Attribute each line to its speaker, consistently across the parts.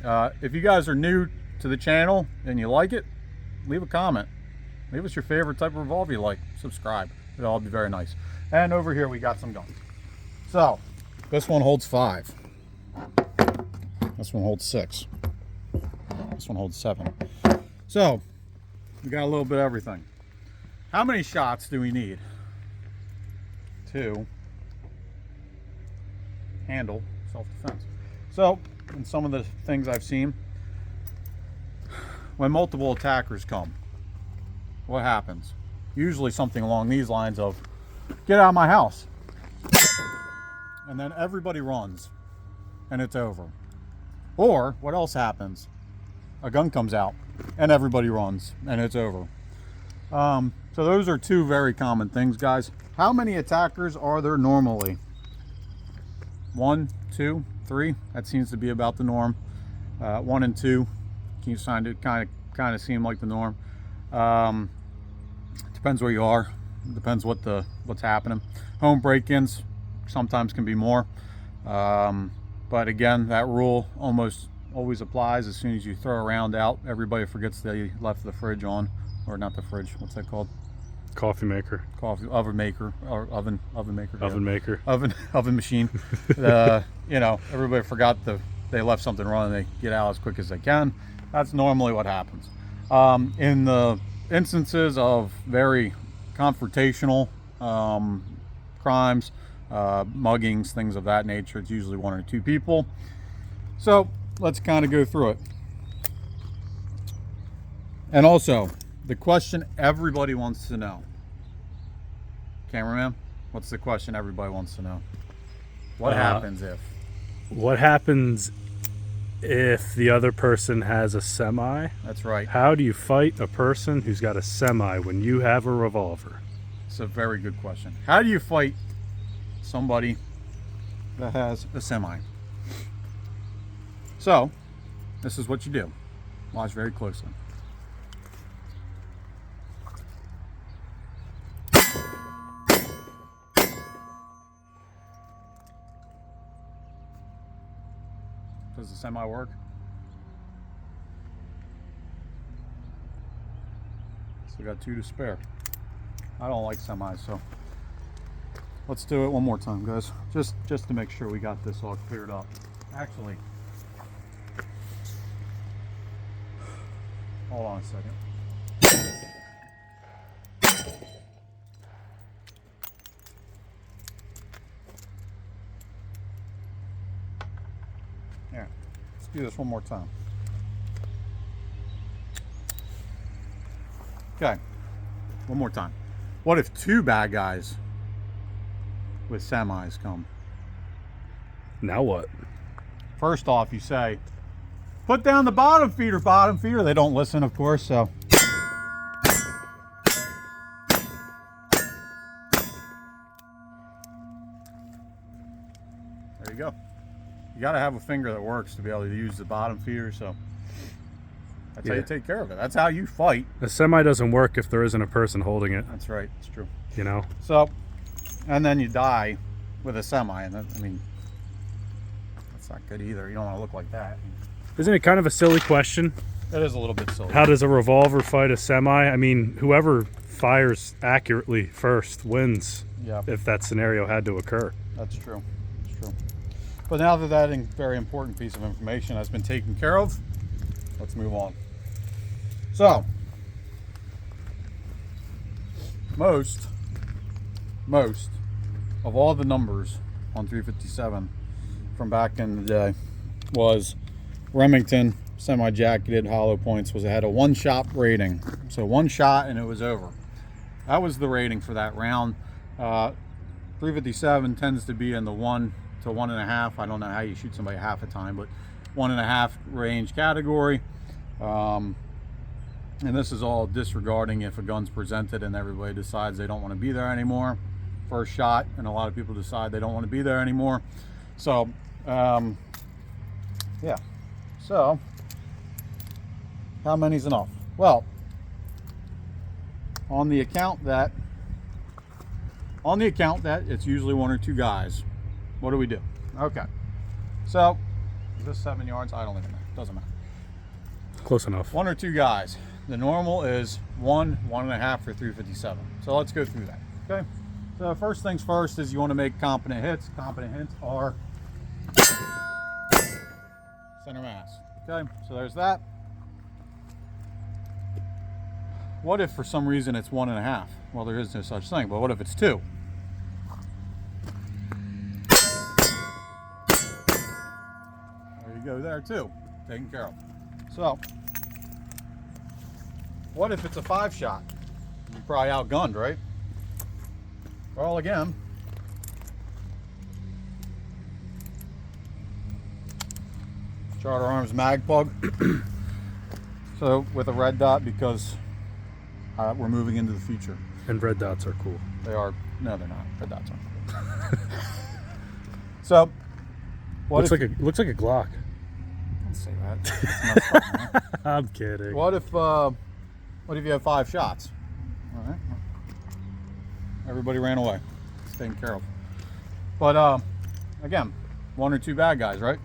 Speaker 1: If you guys are new to the channel and you like it, leave a comment. Leave us your favorite type of revolver you like. Subscribe. It'll all be very nice. And over here we got some guns. So this one holds 5. This one holds 6. This one holds 7. So we got a little bit of everything. How many shots do we need to handle self-defense? So in some of the things I've seen, when multiple attackers come, what happens? Usually something along these lines of, get out of my house. And then everybody runs and it's over. Or what else happens? A gun comes out and everybody runs and it's over. So those are two very common things, guys. How many attackers are there normally? 1, 2, 3. That seems to be about the norm. 1 and 2 keeps trying to kind of seem like the norm. Depends where you are. Depends what's happening. Home break-ins sometimes can be more. But again, that rule almost always applies. As soon as you throw a round out, everybody forgets they left the fridge on, or not the fridge. What's that called?
Speaker 2: Coffee maker.
Speaker 1: Oven maker, or oven maker.
Speaker 2: Oven maker.
Speaker 1: Oven machine. You know, everybody forgot they left something running. They get out as quick as they can. That's normally what happens. In the instances of very confrontational crimes, muggings, things of that nature, it's usually 1 or 2 people. So let's kind of go through it. And also, the question everybody wants to know. Cameraman, what's the question everybody wants to know? What happens if?
Speaker 2: What happens if the other person has a semi?
Speaker 1: That's right.
Speaker 2: How do you fight a person who's got a semi when you have a revolver?
Speaker 1: It's a very good question. How do you fight somebody that has a semi? So, this is what you do. Watch very closely. Does the semi work? Still got 2 to spare. I don't like semis, so let's do it one more time, guys. Just to make sure we got this all cleared up. Actually, hold on a second. Here, let's do this one more time. Okay, one more time. What if 2 bad guys with semis come?
Speaker 2: Now what?
Speaker 1: First off, you say, put down the bottom feeder, bottom feeder. They don't listen, of course, so. There you go. You got to have a finger that works to be able to use the bottom feeder, so that's how you take care of it. That's how you fight.
Speaker 2: A semi doesn't work if there isn't a person holding it.
Speaker 1: That's right. It's true.
Speaker 2: You know?
Speaker 1: So, and then you die with a semi, and that, I mean, that's not good either. You don't want to look like that.
Speaker 2: Isn't it kind of a silly question?
Speaker 1: It is a little bit silly.
Speaker 2: How does a revolver fight a semi? I mean, whoever fires accurately first wins.
Speaker 1: Yeah.
Speaker 2: If that scenario had to occur.
Speaker 1: That's true. That's true. But now that very important piece of information has been taken care of, let's move on. So, most of all the numbers on 357 from back in the day was Remington semi-jacketed hollow points had a 1-shot rating. So 1 shot and it was over. That was the rating for that round. 357 tends to be in the 1 to 1.5. I don't know how you shoot somebody half a time, but 1.5 range category. And this is all disregarding if a gun's presented and everybody decides they don't want to be there anymore. First shot, and a lot of people decide they don't want to be there anymore. So, yeah. So, how many's enough? Well, on the account that it's usually 1 or 2 guys, what do we do? Okay. So, is this 7 yards? I don't even know. Doesn't matter.
Speaker 2: Close enough.
Speaker 1: 1 or 2 guys. The normal is 1, 1.5 for 357. So let's go through that. Okay. So first things first is you want to make competent hits. Competent hits are center mass. Okay. So there's that. What if for some reason it's 1.5? Well, there is no such thing, but what if it's 2? There you go there too. Taken care of. So, what if it's a 5 shot? You're probably outgunned, right? Well, again, Charter Arms mag plug. So with a red dot because we're moving into the future.
Speaker 2: And red dots are cool.
Speaker 1: They are. No, they're not. Red dots aren't cool. So,
Speaker 2: Looks like a Glock.
Speaker 1: Don't say that. It's messed up, man.
Speaker 2: I'm kidding.
Speaker 1: What if you have 5 shots? All right. Everybody ran away. It's taken care of. But again, 1 or 2 bad guys, right?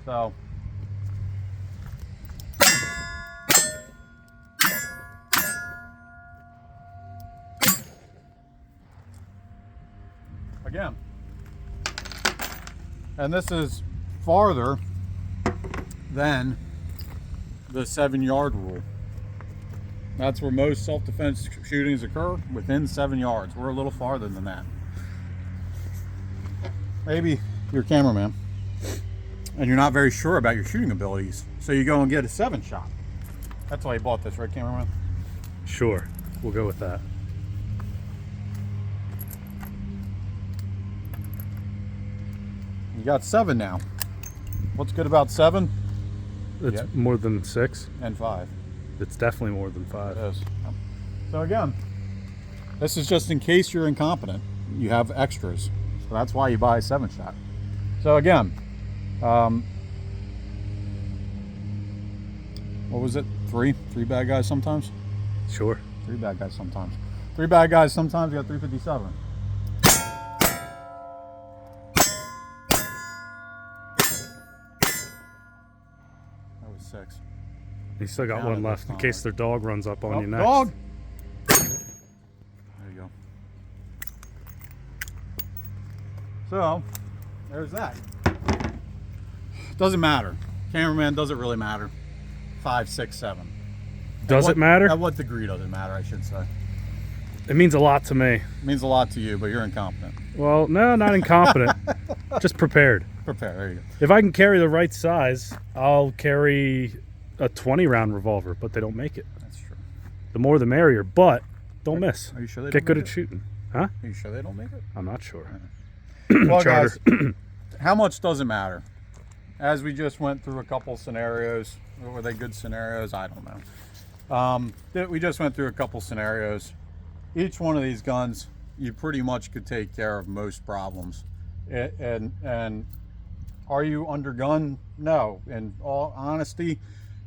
Speaker 1: So. Again. And this is farther than the 7-yard rule. That's where most self-defense shootings occur, within 7 yards. We're a little farther than that. Maybe you're a cameraman and you're not very sure about your shooting abilities, so you go and get a 7 shot. That's why you bought this, right, cameraman?
Speaker 2: Sure, we'll go with that.
Speaker 1: You got 7 now. What's good about 7?
Speaker 2: It's
Speaker 1: Yep.
Speaker 2: more than 6.
Speaker 1: And 5.
Speaker 2: It's definitely more than 5.
Speaker 1: It is. So again, this is just in case you're incompetent. You have extras. So that's why you buy a 7 shot. So again, what was it? 3 bad guys sometimes?
Speaker 2: Sure.
Speaker 1: 3 bad guys sometimes. 3 bad guys sometimes, you got 357. That was 6.
Speaker 2: You still got
Speaker 1: Counted
Speaker 2: one left in
Speaker 1: this
Speaker 2: case
Speaker 1: time.
Speaker 2: their dog runs up on
Speaker 1: Oh,
Speaker 2: you next.
Speaker 1: dog! There you go. So, there's that. Doesn't matter. Cameraman, doesn't really matter. 5, 6, 7.
Speaker 2: Does
Speaker 1: At
Speaker 2: it matter?
Speaker 1: At what degree does it matter, I should say.
Speaker 2: It means a lot to me.
Speaker 1: It means a lot to you, but you're incompetent.
Speaker 2: Well, no, not incompetent. Just prepared.
Speaker 1: Prepare, there you go.
Speaker 2: If I can carry the right size, I'll carry a 20-round revolver, but they don't make it.
Speaker 1: That's true.
Speaker 2: The more the merrier, but don't miss.
Speaker 1: Are you sure they
Speaker 2: Get
Speaker 1: don't
Speaker 2: good
Speaker 1: make
Speaker 2: at
Speaker 1: it?
Speaker 2: shooting. Huh?
Speaker 1: Are you sure they don't make it?
Speaker 2: I'm not sure.
Speaker 1: Well,
Speaker 2: Charter.
Speaker 1: guys, how much does it matter? As we just went through a couple scenarios. Were they good scenarios? I don't know. We just went through a couple scenarios. Each one of these guns, you pretty much could take care of most problems. And are you undergunned? No. In all honesty,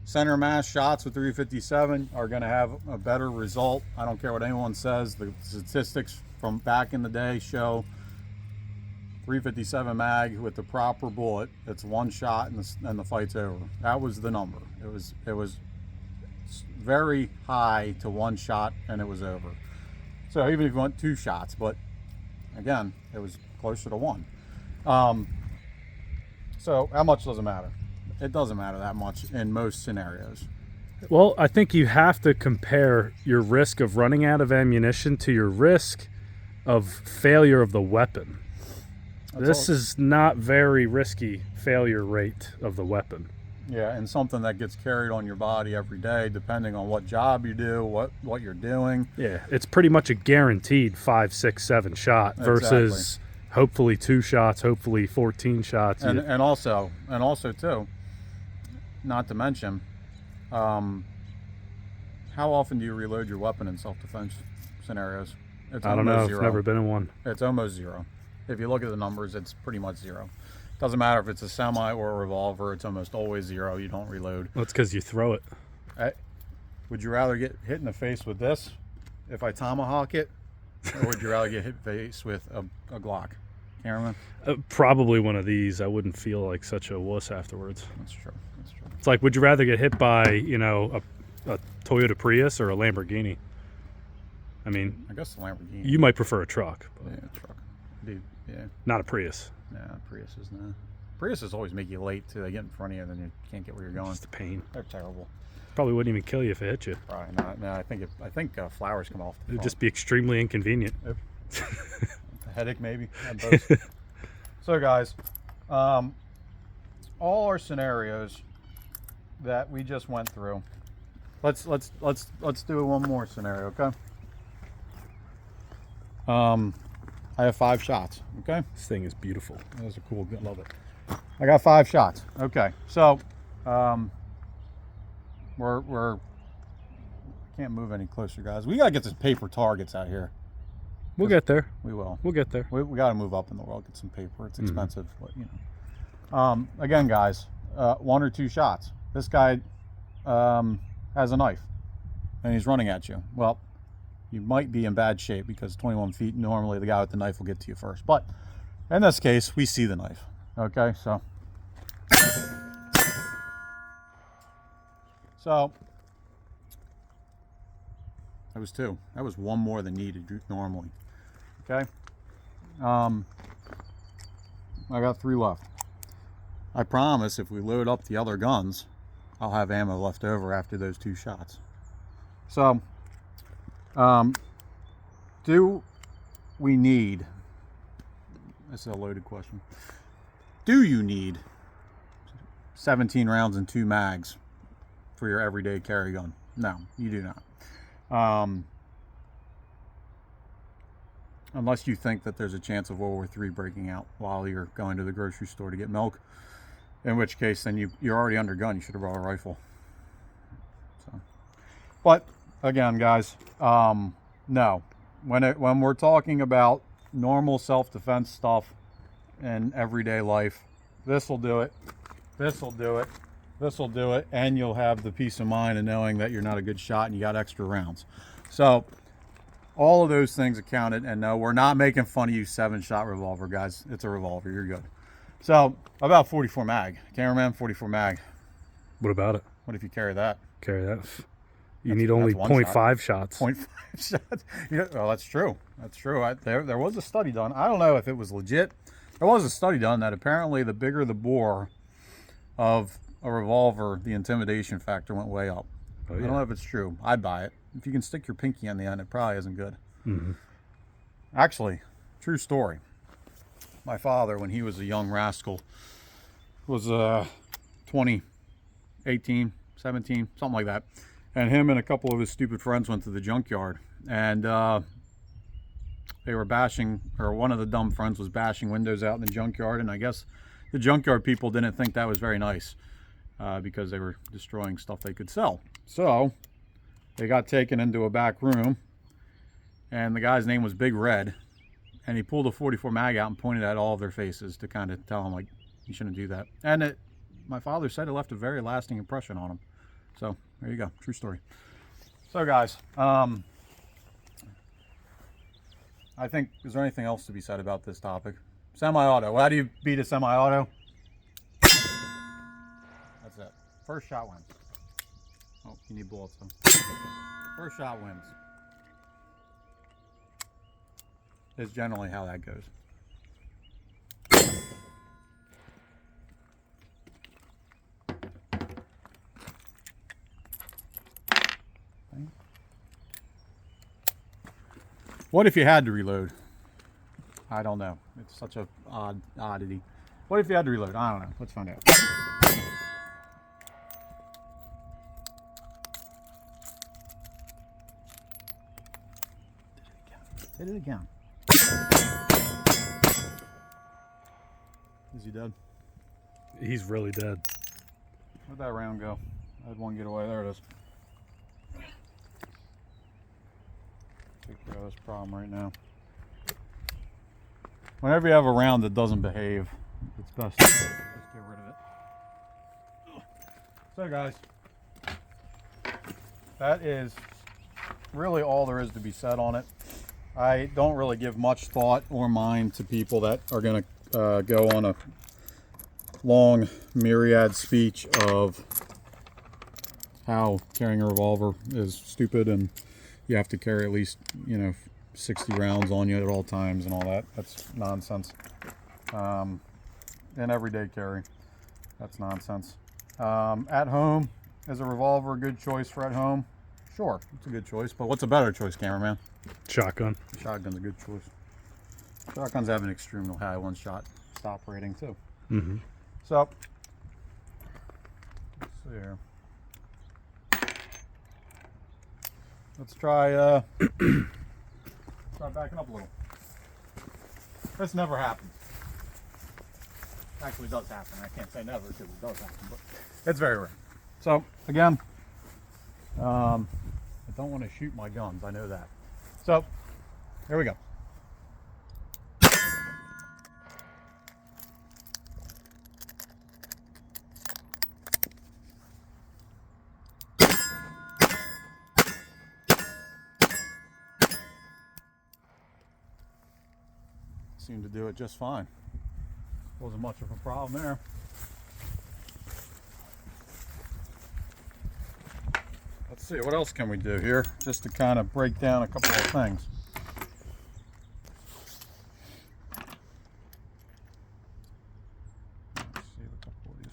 Speaker 1: center mass shots with 357 are going to have a better result. I don't care what anyone says. The statistics from back in the day show 357 mag with the proper bullet. It's 1 shot and the fight's over. That was the number. It was very high to 1 shot and it was over. So even if you want 2 shots, but again, it was closer to 1. So how much does it matter? It doesn't matter that much in most scenarios.
Speaker 2: Well, I think you have to compare your risk of running out of ammunition to your risk of failure of the weapon. This is not very risky failure rate of the weapon.
Speaker 1: Yeah, and something that gets carried on your body every day, depending on what job you do, what you're doing.
Speaker 2: Yeah, it's pretty much a guaranteed 5, 6, 7 shot versus hopefully 2 shots, hopefully 14 shots.
Speaker 1: And also too, not to mention, how often do you reload your weapon in self-defense scenarios? It's
Speaker 2: I don't know.
Speaker 1: zero.
Speaker 2: I've never been in one.
Speaker 1: It's almost 0. If you look at the numbers, it's pretty much 0. Doesn't matter if it's a semi or a revolver, it's almost always 0. You don't reload.
Speaker 2: Well, it's because you throw it.
Speaker 1: Would you rather get hit in the face with this if I tomahawk it, or would you rather get hit in the face with a Glock? Cameraman?
Speaker 2: Probably one of these. I wouldn't feel like such a wuss afterwards.
Speaker 1: That's true. That's true.
Speaker 2: It's like, would you rather get hit by, you know, a Toyota Prius or a Lamborghini? I mean,
Speaker 1: I guess the Lamborghini.
Speaker 2: you might prefer a truck. But
Speaker 1: Yeah, truck. Dude, yeah.
Speaker 2: not a Prius.
Speaker 1: Nah, Priuses, nah. Priuses always make you late too. They get in front of you and then you can't get where you're going.
Speaker 2: Just a pain.
Speaker 1: They're terrible.
Speaker 2: Probably wouldn't even kill you if it hit you.
Speaker 1: Probably not. No, I think flowers come off the
Speaker 2: It'd
Speaker 1: front.
Speaker 2: just be extremely inconvenient.
Speaker 1: Yep. A headache maybe. Both. So guys, all our scenarios that we just went through. Let's do one more scenario, okay? I have 5 shots, okay?
Speaker 2: This thing is beautiful.
Speaker 1: Those are cool. Love it. I got 5 shots. Okay, so we're can't move any closer, guys. We gotta get some paper targets out here.
Speaker 2: We'll get there.
Speaker 1: We will.
Speaker 2: We'll get there.
Speaker 1: We got to move up in the world, get some paper. It's expensive, but you know. Again, guys, 1 or 2 shots. This guy has a knife, and he's running at you. Well, you might be in bad shape because 21 feet, normally the guy with the knife will get to you first. But in this case, we see the knife. Okay, so. That was 2. That was 1 more than needed normally. Okay. I got 3 left. I promise if we load up the other guns, I'll have ammo left over after those 2 shots. So, do we need, this is a loaded question, do you need 17 rounds and 2 mags for your everyday carry gun? No, you do not. Unless you think that there's a chance of World War III breaking out while you're going to the grocery store to get milk, in which case then you're already under gun. You should have brought a rifle. So, but again, guys, no. When we're talking about normal self-defense stuff in everyday life, this will do it. This will do it. This will do it, and you'll have the peace of mind of knowing that you're not a good shot and you got extra rounds. So all of those things accounted, and no, we're not making fun of you 7-shot revolver, guys. It's a revolver. You're good. So about 44 mag. Cameraman, 44 mag.
Speaker 2: What about it?
Speaker 1: What if you carry that?
Speaker 2: Carry that. You need only 0.5 shots.
Speaker 1: 0.5 shots. Well, that's true. That's true. There was a study done. I don't know if it was legit. There was a study done that apparently the bigger the bore of a revolver, the intimidation factor went way up.
Speaker 2: Oh, yeah.
Speaker 1: I don't know if it's true. I'd buy it. If you can stick your pinky on the end, it probably isn't good. Actually, true story. My father, when he was a young rascal, was 20, 18, 17, something like that. And him and a couple of his stupid friends went to the junkyard. And they were bashing, or one of the dumb friends was bashing windows out in the junkyard. And I guess the junkyard people didn't think that was very nice. Because they were destroying stuff they could sell. So they got taken into a back room, and the guy's name was Big Red, and he pulled a 44 mag out and pointed at all of their faces to kind of tell them, like, you shouldn't do that. And my father said it left a very lasting impression on him. So there you go, true story. So guys, I think, is there anything else to be said about this topic? Semi-auto. How do you beat a semi-auto? That's it. First shot wins. Oh, you need bullets though. First shot wins. Is generally how that goes. What if you had to reload? I don't know. It's such a oddity. What if you had to reload? I don't know. Let's find out. Hit it again. Is he dead?
Speaker 2: He's really dead.
Speaker 1: Where'd that round go? I had one get away. There it is. Take care of this problem right now. Whenever you have a round that doesn't behave, it's best to just get rid of it. So guys, that is really all there is to be said on it. I don't really give much thought or mind to people that are going to go on a long myriad speech of how carrying a revolver is stupid and you have to carry at least, 60 rounds on you at all times and all that. That's nonsense. And everyday carry. That's nonsense. At home, is a revolver a good choice for at home? Sure, it's a good choice. But what's a better choice, cameraman?
Speaker 2: Shotgun.
Speaker 1: Shotgun's a good choice. Shotguns have an extremely high one-shot stop rating too.
Speaker 2: Mm-hmm.
Speaker 1: So, let's see here. Let's try try backing up a little. This never happens. Actually, it does happen. I can't say never because it does happen, but it's very rare. So again, I don't want to shoot my guns. I know that. So here we go. Seemed to do it just fine. Wasn't much of a problem there. Let's see, what else can we do here? Just to kind of break down a couple of things. Let's see a couple of these.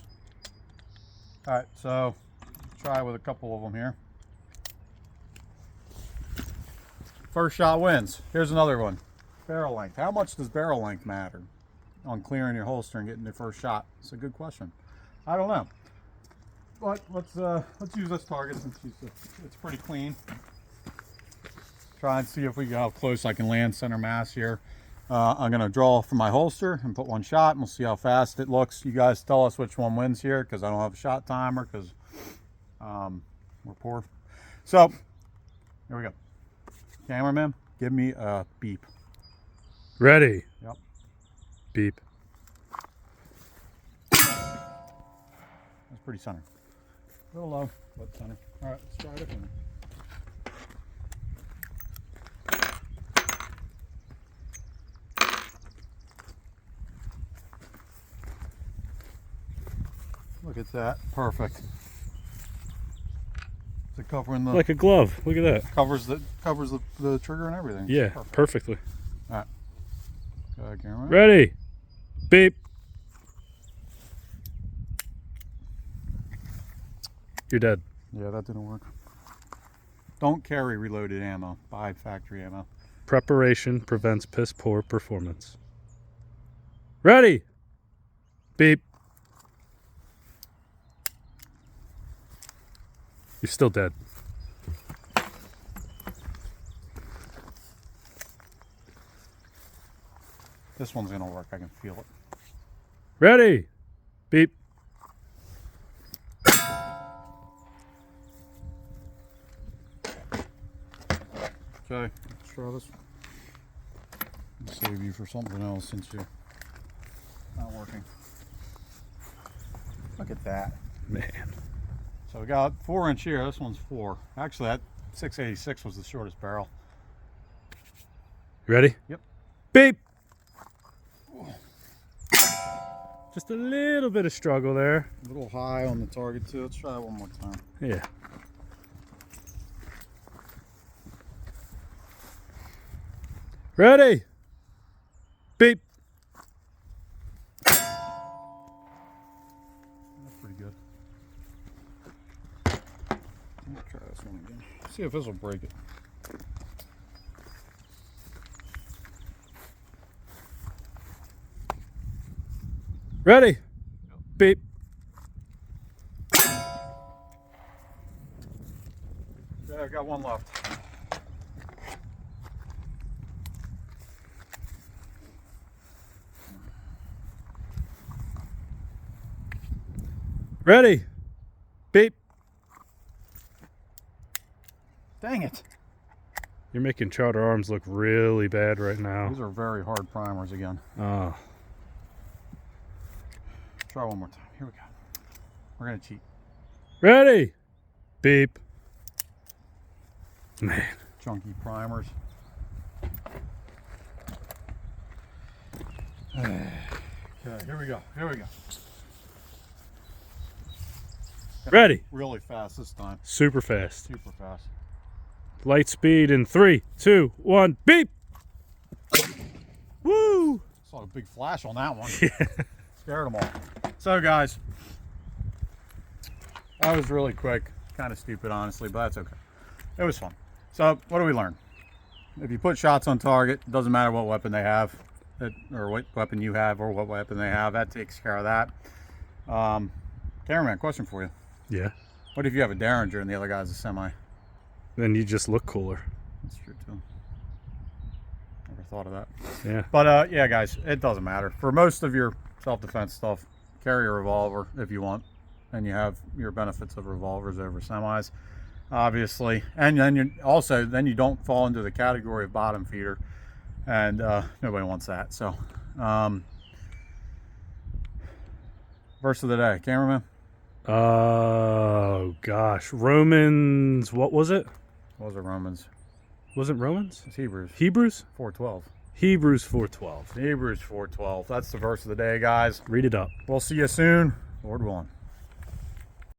Speaker 1: All right, so let's try with a couple of them here. First shot wins. Here's another one. Barrel length. How much does barrel length matter on clearing your holster and getting your first shot? It's a good question. I don't know. But let's use this target since it's pretty clean. Try and see if we how close I can land center mass here. I'm gonna draw from my holster and put one shot, and we'll see how fast it looks. You guys tell us which one wins here, because I don't have a shot timer because we're poor. So here we go. Cameraman, give me a beep.
Speaker 2: Ready.
Speaker 1: Yep.
Speaker 2: Beep.
Speaker 1: That's pretty center. A little low, but center. All right, let's try it again. Look at that. Perfect. Is it covering the
Speaker 2: Like a glove. Look at that.
Speaker 1: covers the trigger and everything?
Speaker 2: Yeah,
Speaker 1: Perfect.
Speaker 2: perfectly.
Speaker 1: All right. Go ahead, camera.
Speaker 2: Ready. Beep. You're dead.
Speaker 1: Yeah, that didn't work. Don't carry reloaded ammo. Buy factory ammo.
Speaker 2: Preparation prevents piss poor performance. Ready. Beep. You're still dead.
Speaker 1: This one's gonna work. I can feel it.
Speaker 2: Ready. Beep.
Speaker 1: Okay, let's try this. I'll save you for something else since you're not working. Look at that.
Speaker 2: Man.
Speaker 1: So we got 4-inch here. This one's 4. Actually, that 686 was the shortest barrel.
Speaker 2: You ready?
Speaker 1: Yep.
Speaker 2: Beep. Just a little bit of struggle there.
Speaker 1: A little high on the target too. Let's try it one more time.
Speaker 2: Yeah. Ready. Beep.
Speaker 1: That's pretty good. Let's try this one again. See if this will break it.
Speaker 2: Ready. Beep.
Speaker 1: Yeah, I got one left.
Speaker 2: Ready. Beep.
Speaker 1: Dang it.
Speaker 2: You're making Charter Arms look really bad right now.
Speaker 1: These are very hard primers again.
Speaker 2: Oh.
Speaker 1: Try one more time. Here we go. We're gonna cheat.
Speaker 2: Ready. Beep. Man.
Speaker 1: Chunky primers. Okay, here we go. Here we go.
Speaker 2: Ready.
Speaker 1: Really fast this time.
Speaker 2: Super fast.
Speaker 1: Super fast.
Speaker 2: Light speed in 3, 2, 1, beep! Woo!
Speaker 1: Saw a big flash on that one.
Speaker 2: Yeah.
Speaker 1: Scared them all. So guys, that was really quick. Kind of stupid, honestly, but that's okay. It was fun. So what do we learn? If you put shots on target, it doesn't matter what weapon they have, or what weapon you have, or what weapon they have. That takes care of that. Cameraman, question for you.
Speaker 2: Yeah.
Speaker 1: What if you have a Derringer and the other guy's a semi?
Speaker 2: Then you just look cooler.
Speaker 1: That's true too. Never thought of that.
Speaker 2: Yeah.
Speaker 1: But yeah, guys, it doesn't matter. For most of your self-defense stuff, carry a revolver if you want, and you have your benefits of revolvers over semis, obviously. And then you don't fall into the category of bottom feeder, and nobody wants that. So, verse of the day, cameraman.
Speaker 2: Oh gosh, Romans. What was it?
Speaker 1: What was it? Romans.
Speaker 2: Was it Romans?
Speaker 1: It's Hebrews.
Speaker 2: Hebrews.
Speaker 1: 4:12.
Speaker 2: Hebrews 4:12.
Speaker 1: Hebrews 4:12. That's the verse of the day, guys.
Speaker 2: Read it up.
Speaker 1: We'll see you soon, Lord willing.